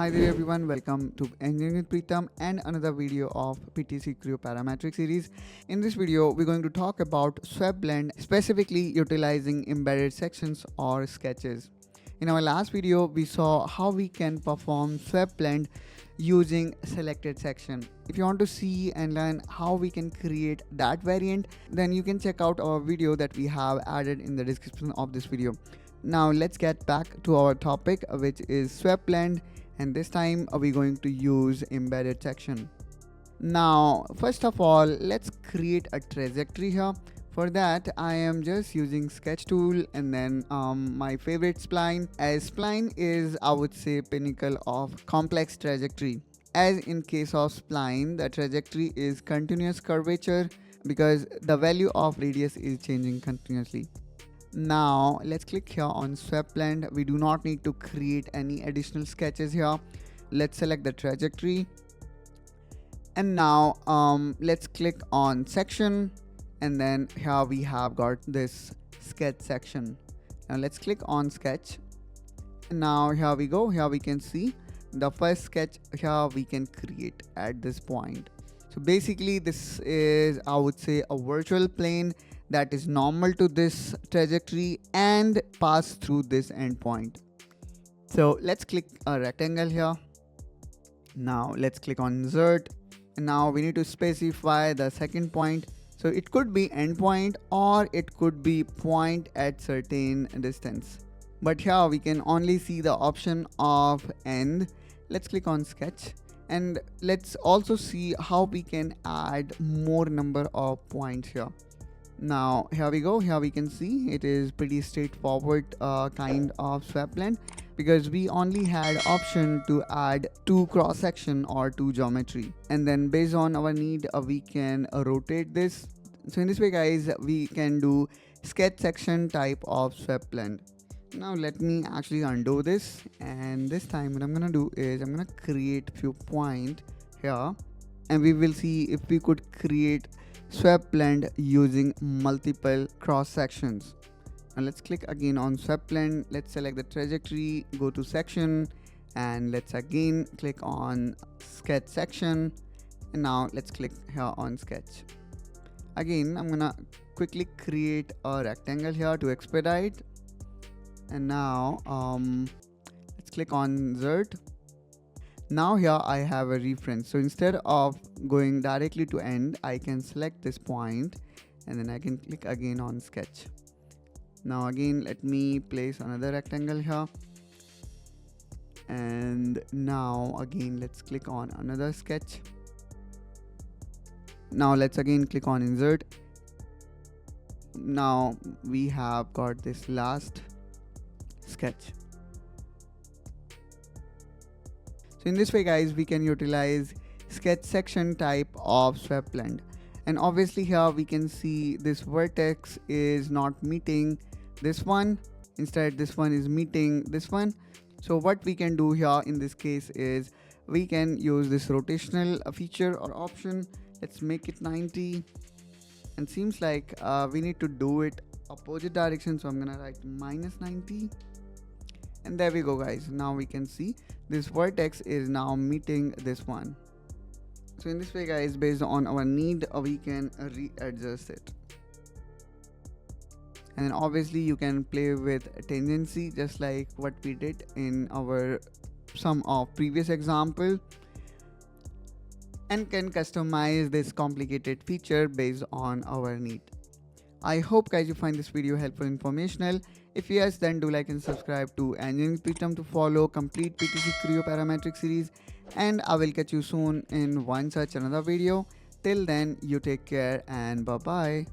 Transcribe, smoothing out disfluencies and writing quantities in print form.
Hi there everyone, welcome to Engineering with Pritam and another video of PTC Creo parametric series. In this video, we're going to talk about swept blend, specifically utilizing embedded sections or sketches. In our last video, we saw how we can perform swept blend using selected section. If you want to see and learn how we can create that variant, then you can check out our video that we have added in the description of this video. Now let's get back to our topic, which is swept blend, and this time we're going to use embedded section. Now first of all, let's create a trajectory here. For that, I am just using sketch tool and then my favorite spline, as spline is, I would say, pinnacle of complex trajectory. As in case of spline, the trajectory is continuous curvature because the value of radius is changing continuously. Now let's click here on swept blend. We do not need to create any additional sketches here. Let's select the trajectory, and now let's click on section, and then here we have got this sketch section. Now let's click on sketch, and now here we go. Here we can see the first sketch here we can create at this point. So basically this is, I would say, a virtual plane that is normal to this trajectory and pass through this endpoint. So let's click a rectangle here. Now let's click on insert, and now we need to specify the second point. So it could be endpoint or it could be point at certain distance, but here we can only see the option of end. Let's click on sketch, and let's also see how we can add more number of points here. Now here we go. Here we can see it is pretty straightforward kind of swept blend, because we only had option to add 2 cross section or 2 geometry, and then based on our need we can rotate this. So in this way, guys, we can do sketch section type of swept blend. Now let me actually undo this, and this time what I'm gonna do is I'm gonna create few point here, and we will see if we could create swept blend using multiple cross sections. Now let's click again on swept blend. Let's select the trajectory, go to section, and let's again click on sketch section, and now let's click here on sketch. Again, I'm gonna quickly create a rectangle here to expedite, and now let's click on insert. Now here I have a reference, so instead of going directly to end, I can select this point and then I can click again on sketch. Now again, let me place another rectangle here, and now again let's click on another sketch. Now let's again click on insert. Now we have got this last sketch. So in this way, guys, we can utilize sketch section type of swept blend. And obviously here we can see this vertex is not meeting this one, instead this one is meeting this one. So what we can do here in this case is we can use this rotational feature or option. Let's make it 90, and seems like we need to do it opposite direction, so I'm gonna write -90. And there we go, guys. Now we can see this vertex is now meeting this one. So in this way, guys, based on our need, we can readjust it. And then obviously you can play with tangency just like what we did in our some of previous example, and can customize this complicated feature based on our need. I hope, guys, you find this video helpful and informational. If yes, then do like and subscribe to Engineering with Pritam to follow complete PTC Creo parametric series, and I will catch you soon in one such another video. Till then, you take care and bye bye.